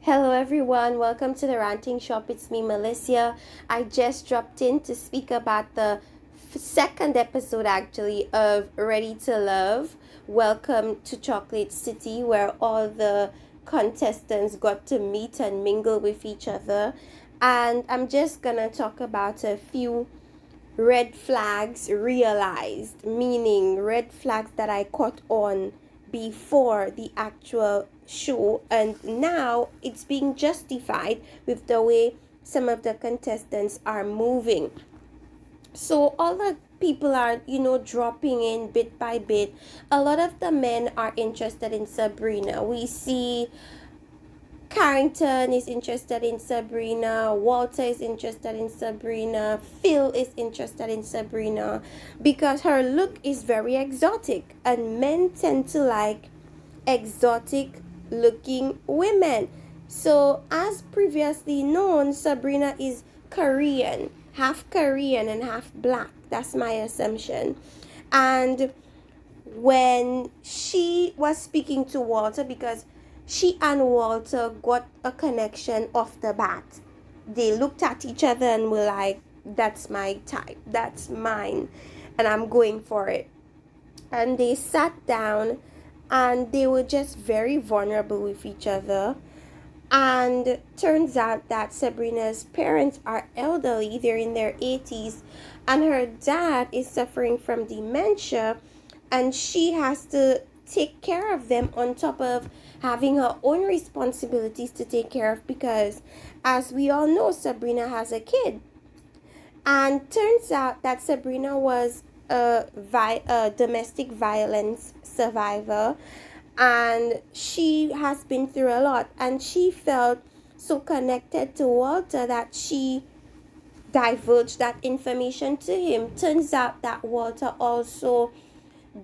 Hello everyone, welcome to the Ranting Shop. It's me, Melissa. I just dropped in to speak about the second episode actually of Ready to Love. Welcome to Chocolate City, where all the contestants got to meet and mingle with each other. And I'm just gonna talk about a few red flags realized, meaning red flags that I caught on before the actual show, and now it's being justified with the way some of the contestants are moving. So all the people are, dropping in bit by bit. A lot of the men are interested in Sabrina. We see Carrington is interested in Sabrina, Walter is interested in Sabrina, Phil is interested in Sabrina because her look is very exotic, and men tend to like exotic looking women. So, as previously known, Sabrina is Korean and half black. That's my assumption. And when she was speaking to Walter, because she and Walter got a connection off the bat. They looked at each other and were like, that's my type, that's mine, and I'm going for it. And they sat down and they were just very vulnerable with each other. And turns out that Sabrina's parents are elderly, they're in their 80s, and her dad is suffering from dementia, and she has to take care of them on top of having her own responsibilities to take care of, because as we all know, Sabrina has a kid. And turns out that Sabrina was a domestic violence survivor, and she has been through a lot, and she felt so connected to Walter that she divulged that information to him. Turns out that Walter also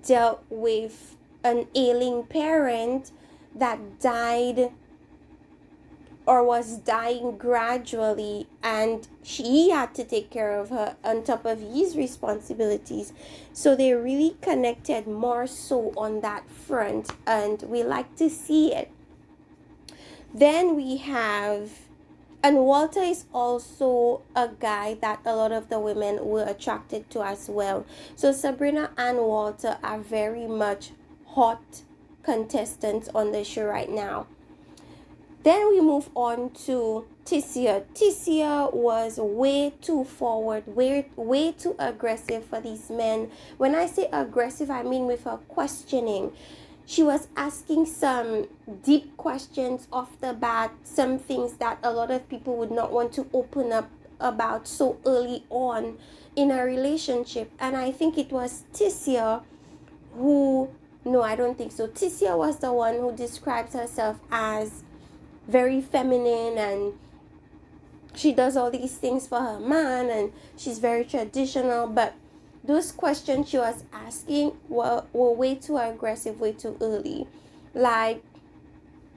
dealt with an ailing parent that died or was dying gradually, and he had to take care of her on top of his responsibilities. So they really connected more so on that front, and we like to see it. Then we have, and Walter is also a guy that a lot of the women were attracted to as well. So Sabrina and Walter are very much hot contestants on the show right now. Then we move on to Tissia. Tissia was way too forward, way too aggressive for these men. When I say aggressive, I mean with her questioning. She was asking some deep questions off the bat, some things that a lot of people would not want to open up about so early on in a relationship. And I think it was Tissia who, no, I don't think so. Tissia was the one who describes herself as very feminine, and she does all these things for her man, and she's very traditional, but those questions she was asking were way too aggressive, way too early. Like,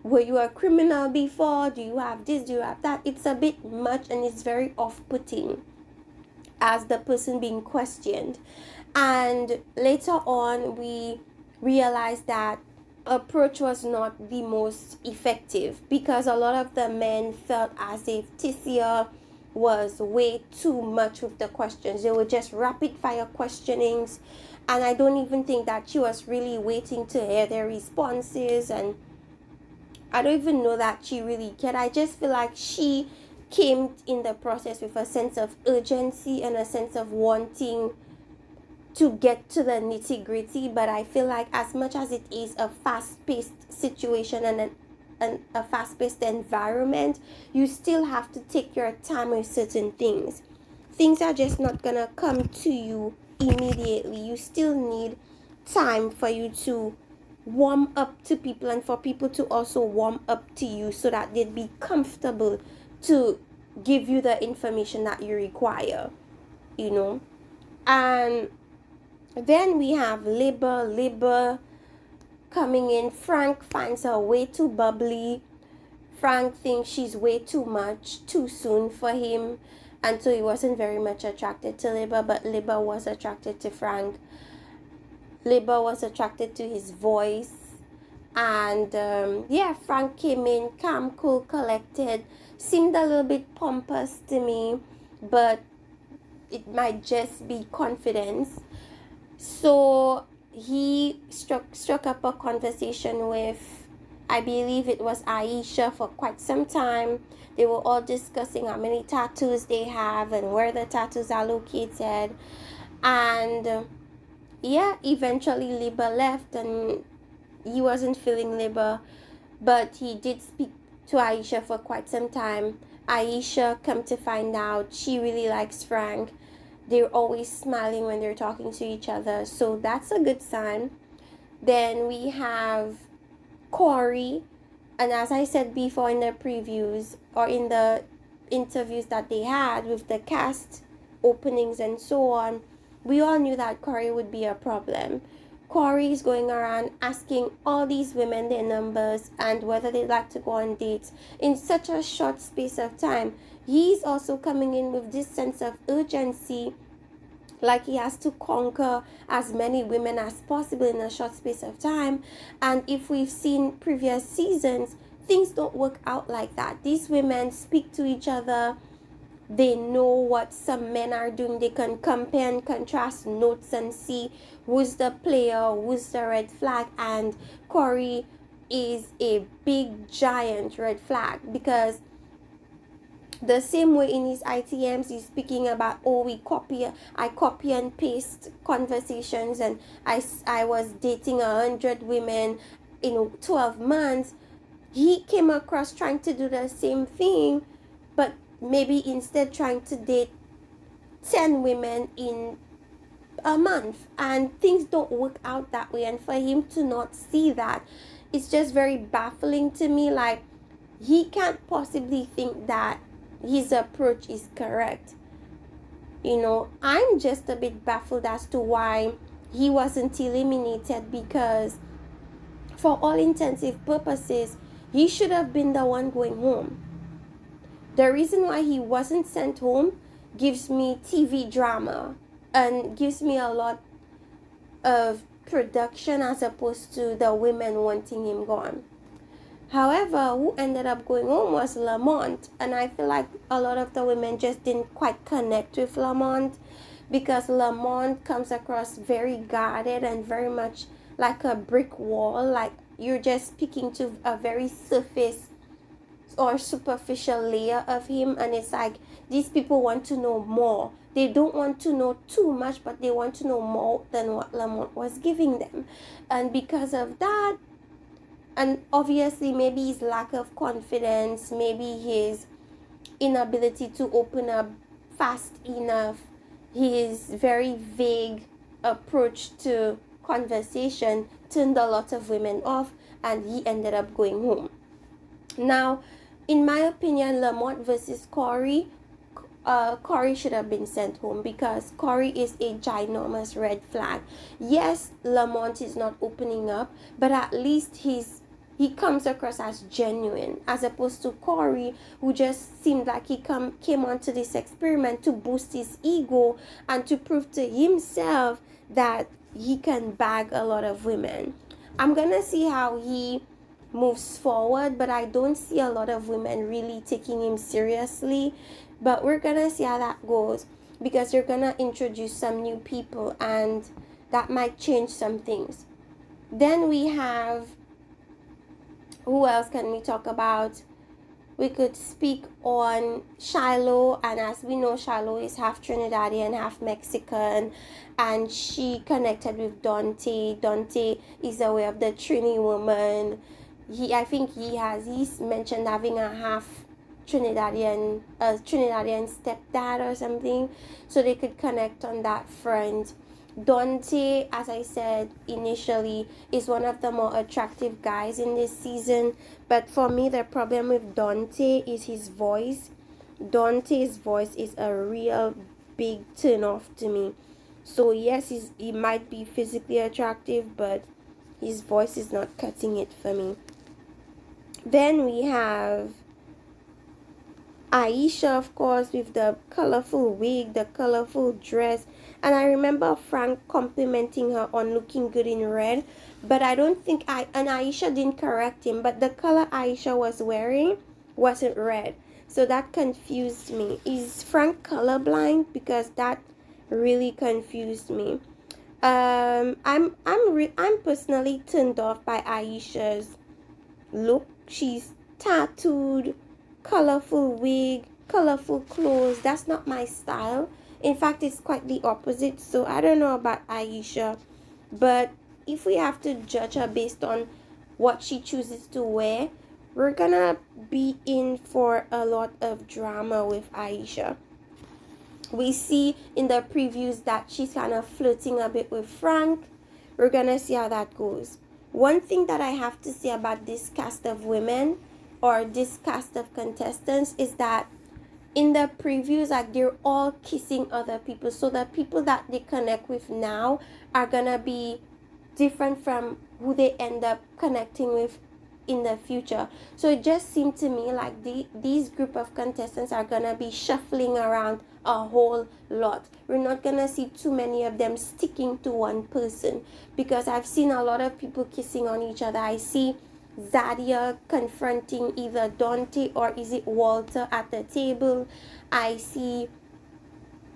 were you a criminal before? Do you have this? Do you have that? It's a bit much, and it's very off-putting as the person being questioned. And later on, we realized that approach was not the most effective, because a lot of the men felt as if Tissia was way too much with the questions. They were just rapid fire questionings, and I don't even think that she was really waiting to hear their responses, and I don't even know that she really cared. I just feel like she came in the process with a sense of urgency and a sense of wanting to get to the nitty gritty. But I feel like as much as it is a fast-paced situation and a fast-paced environment, you still have to take your time with certain things. Things are just not gonna come to you immediately. You still need time for you to warm up to people, and for people to also warm up to you, so that they'd be comfortable to give you the information that you require, and then we have Libba coming in. Frank finds her way too bubbly. Frank thinks she's way too much, too soon for him. And so he wasn't very much attracted to Libba, but Libba was attracted to Frank. Libba was attracted to his voice. And yeah, Frank came in calm, cool, collected, seemed a little bit pompous to me, but it might just be confidence. So he struck up a conversation with, I believe it was Aisha, for quite some time. They were all discussing how many tattoos they have and where the tattoos are located. And yeah, eventually Liba left and he wasn't feeling Liba, but he did speak to Aisha for quite some time. Aisha, come to find out, she really likes Frank. They're always smiling when they're talking to each other, so that's a good sign. Then we have Corey, and as I said before in the previews or in the interviews that they had with the cast openings and so on, we all knew that Corey would be a problem. Corey is going around asking all these women their numbers and whether they'd like to go on dates in such a short space of time. He's also coming in with this sense of urgency, like he has to conquer as many women as possible in a short space of time. And if we've seen previous seasons, things don't work out like that. These women speak to each other. They know what some men are doing. They can compare and contrast notes and see who's the player, who's the red flag. And Corey is a big giant red flag, because the same way in his ITMs he's speaking about, oh, I copy and paste conversations, and I was dating 100 women in 12 months. He came across trying to do the same thing, but maybe instead trying to date 10 women in a month, and things don't work out that way. And for him to not see that, it's just very baffling to me. Like, he can't possibly think that his approach is correct. I'm just a bit baffled as to why he wasn't eliminated, because for all intensive purposes he should have been the one going home. The reason why he wasn't sent home gives me TV drama and gives me a lot of production, as opposed to the women wanting him gone. However, who ended up going home was Lamont, and I feel like a lot of the women just didn't quite connect with Lamont, because Lamont comes across very guarded and very much like a brick wall. Like, you're just speaking to a very surface or superficial layer of him, and it's like these people want to know more. They don't want to know too much, but they want to know more than what Lamont was giving them. And because of that, and obviously maybe his lack of confidence, maybe his inability to open up fast enough, his very vague approach to conversation turned a lot of women off, and he ended up going home. Now, in my opinion, Lamont versus Corey, Corey should have been sent home, because Corey is a ginormous red flag. Yes, Lamont is not opening up, but at least he comes across as genuine, as opposed to Corey, who just seemed like he came onto this experiment to boost his ego and to prove to himself that he can bag a lot of women. I'm gonna see how he moves forward, but I don't see a lot of women really taking him seriously. But we're gonna see how that goes, because you're gonna introduce some new people, and that might change some things. Then we have, who else can we talk about? We could speak on Shiloh, and as we know, Shiloh is half Trinidadian, half Mexican, and she connected with Dante. Dante is aware of the Trini woman. He's mentioned having a half Trinidadian stepdad or something, so they could connect on that front. Dante, as I said initially, is one of the more attractive guys in this season, but for me the problem with Dante is his voice. Dante's voice is a real big turn off to me. So yes, he might be physically attractive, but his voice is not cutting it for me. Then we have Aisha, of course, with the colorful wig, the colorful dress, And I remember Frank complimenting her on looking good in red, but I don't think and Aisha didn't correct him, but the color Aisha was wearing wasn't red. So that confused me. Is Frank colorblind? Because that really confused me. I'm personally turned off by Aisha's look. She's tattooed, colorful wig, colorful clothes. That's not my style. In fact, it's quite the opposite. So I don't know about Aisha, but if we have to judge her based on what she chooses to wear, we're gonna be in for a lot of drama with Aisha. We see in the previews that she's kind of flirting a bit with Frank. We're gonna see how that goes. One thing that I have to say about this cast of women or this cast of contestants is that in the previews, like, they're all kissing other people. So the people that they connect with now are gonna be different from who they end up connecting with in the future. So it just seemed to me like these group of contestants are gonna be shuffling around a whole lot. We're not gonna see too many of them sticking to one person, because I've seen a lot of people kissing on each other. I see Zadia confronting either Dante or is it Walter at the table. I see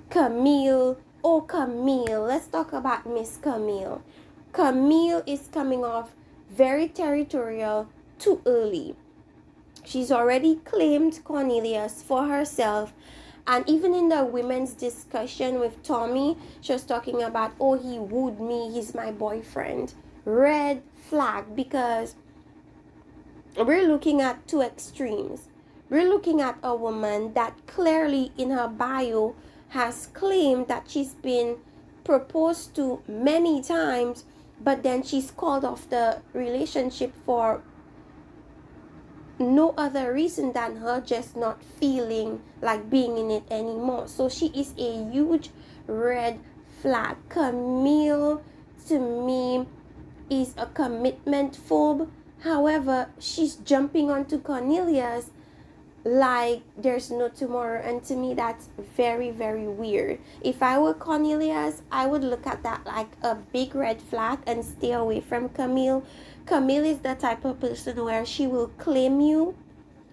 Camille. Oh, Camille. Let's talk about Miss Camille. Camille is coming off very territorial too early. She's already claimed Cornelius for herself. And even in the women's discussion with Tommy, she was talking about, oh, he wooed me, he's my boyfriend. Red flag, because we're looking at two extremes. We're looking at a woman that clearly in her bio has claimed that she's been proposed to many times, but then she's called off the relationship for no other reason than her just not feeling like being in it anymore. So she is a huge red flag. Camille, to me, is a commitment phobe. However, she's jumping onto Cornelius like there's no tomorrow, and to me that's very, very weird. If I were Cornelius, I would look at that like a big red flag and stay away from Camille. Camille is the type of person where she will claim you,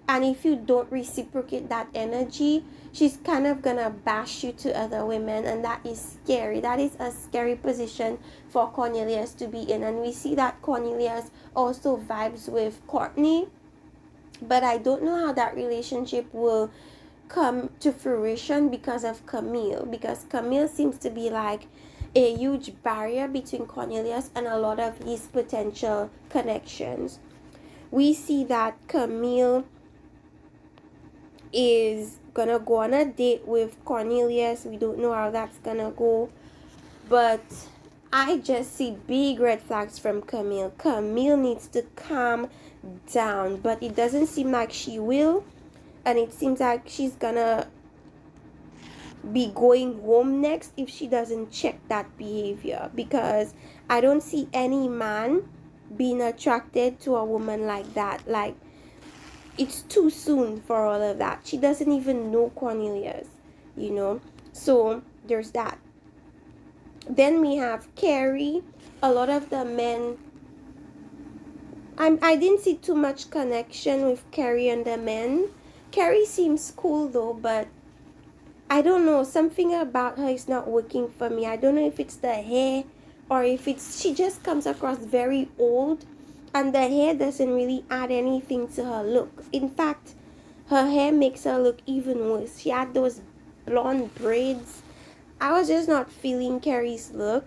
and if you don't reciprocate that energy, she's kind of gonna bash you to other women, and that is scary. That is a scary position for Cornelius to be in. And we see that Cornelius also vibes with Courtney, but I don't know how that relationship will come to fruition because of Camille, because Camille seems to be like a huge barrier between Cornelius and a lot of his potential connections. We see that Camille is gonna go on a date with Cornelius. We don't know how that's gonna go, but I just see big red flags from Camille. Camille needs to calm down, but it doesn't seem like she will, and it seems like she's gonna be going home next if she doesn't check that behavior, because I don't see any man being attracted to a woman like that. Like, it's too soon for all of that. She doesn't even know Cornelius, you know. So there's that. Then we have Carrie. A lot of the men, I didn't see too much connection with Carrie and the men. Carrie seems cool though, but I don't know, something about her is not working for me. I don't know if it's the hair or if it's, she just comes across very old, and the hair doesn't really add anything to her look. In fact, her hair makes her look even worse. She had those blonde braids. I was just not feeling Carrie's look.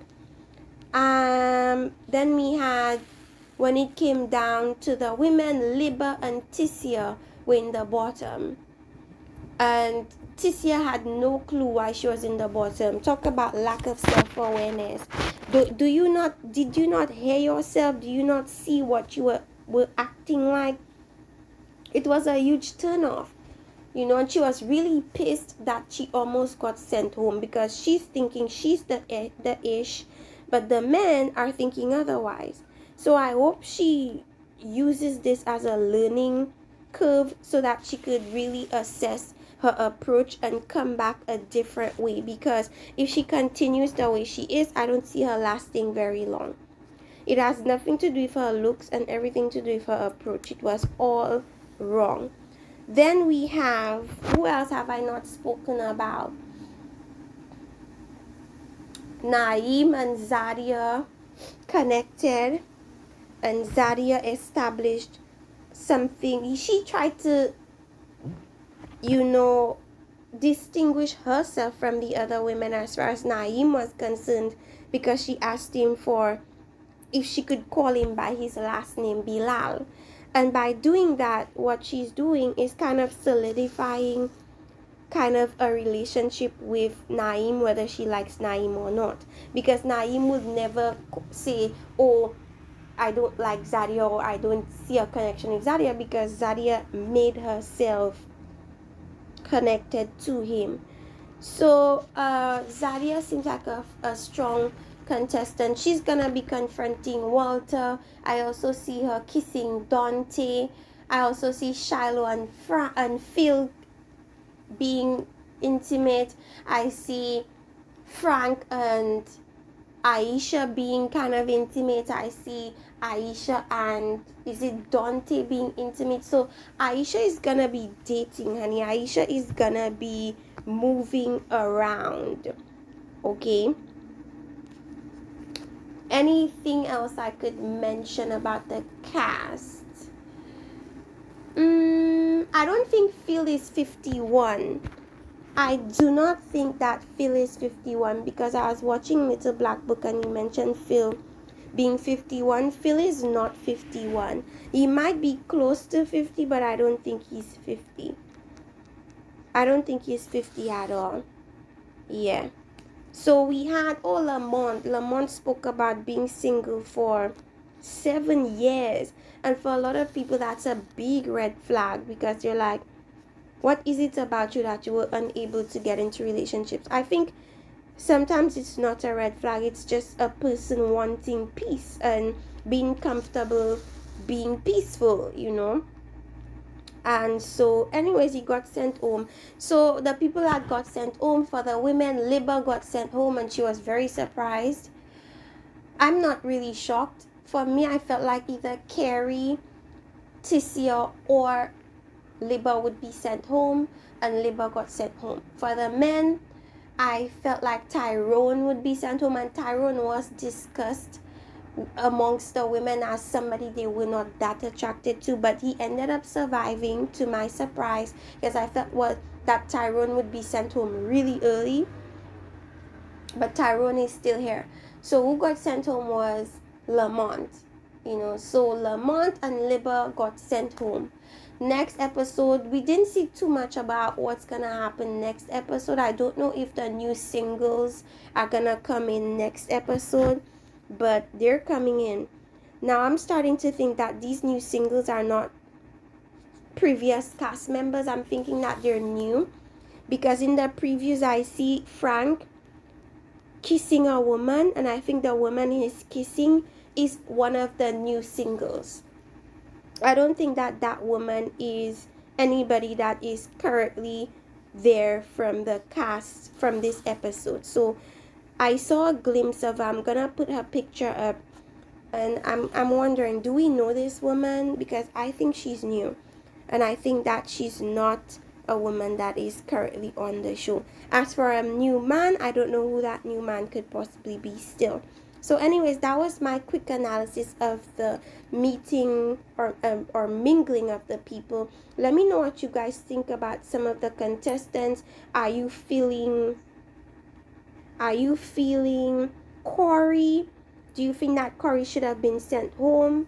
Then we had, when it came down to the women, Liba and Tissia were in the bottom. And Tissia had no clue why she was in the bottom. Talk about lack of self-awareness. Did you not hear yourself? Do you not see what you were acting like? It was a huge turnoff. You know, and she was really pissed that she almost got sent home, because she's thinking she's the ish, but the men are thinking otherwise. So I hope she uses this as a learning curve so that she could really assess her approach and come back a different way, because if she continues the way she is, I don't see her lasting very long. It has nothing to do with her looks and everything to do with her approach. It was all wrong. Then we have, who else have I not spoken about? Naeem and Zadia connected, and Zadia established something. She tried to, distinguish herself from the other women as far as Naeem was concerned, because she asked him for if she could call him by his last name, Bilal. And by doing that, what she's doing is kind of solidifying kind of a relationship with Naeem, whether she likes Naeem or not. Because Naeem would never say, oh, I don't like Zadia, or I don't see a connection with Zadia, because Zadia made herself connected to him. So Zadia seems like a strong contestant. She's gonna be confronting Walter. I also see her kissing Dante. I also see Shiloh and Phil being intimate. I see Frank and Aisha being kind of intimate. I see Aisha and is it Dante being intimate. So Aisha is gonna be dating, honey. Aisha is gonna be moving around. Okay. Anything else I could mention about the cast? I don't think Phil is 51. I do not think that Phil is 51, because I was watching Little Black Book and he mentioned Phil being 51. Phil is not 51. He might be close to 50, but I don't think he's 50. I don't think he's 50 at all. Yeah. So we had Lamont. Lamont spoke about being single for 7 years. And for a lot of people, that's a big red flag, because you're like, what is it about you that you were unable to get into relationships? I think sometimes it's not a red flag. It's just a person wanting peace and being comfortable, being peaceful, And so anyways, he got sent home. So the people that got sent home, for the women, Libba got sent home and she was very surprised. I'm not really shocked. For me, I felt like either Carrie, Tissia, or Libba would be sent home, and Libba got sent home. For the men, I felt like Tyrone would be sent home, and Tyrone was discussed amongst the women as somebody they were not that attracted to, but he ended up surviving, to my surprise, because I felt that Tyrone would be sent home really early, but Tyrone is still here. So who got sent home was Lamont, so Lamont and Libba got sent home. Next episode, we didn't see too much about what's gonna happen next episode. I don't know if the new singles are gonna come in next episode, but they're coming in. Now I'm starting to think that these new singles are not previous cast members. I'm thinking that they're new, because in the previews I see Frank kissing a woman, and I think the woman he's kissing is one of the new singles. I don't think that woman is anybody that is currently there from the cast from this episode. So I saw a glimpse of her. I'm gonna put her picture up, and I'm wondering, do we know this woman? Because I think she's new, and I think that she's not a woman that is currently on the show. As for a new man, I don't know who that new man could possibly be still. So anyways, that was my quick analysis of the meeting or mingling of the people. Let me know what you guys think about some of the contestants. Are you feeling Corey? Do you think that Corey should have been sent home?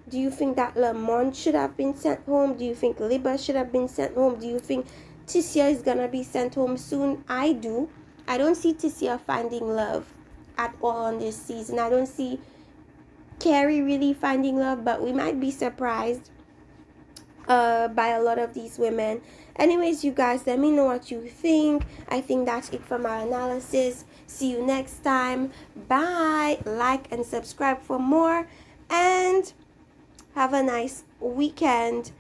Do you think that Lamont should have been sent home? Do you think Libba should have been sent home? Do you think Tissia is gonna be sent home soon? I do. I don't see Tissia finding love at all on this season. I don't see Carrie really finding love, but we might be surprised by a lot of these women. Anyways, you guys, let me know what you think. I think that's it for my analysis. See you next time. Bye. Like and subscribe for more, and have a nice weekend.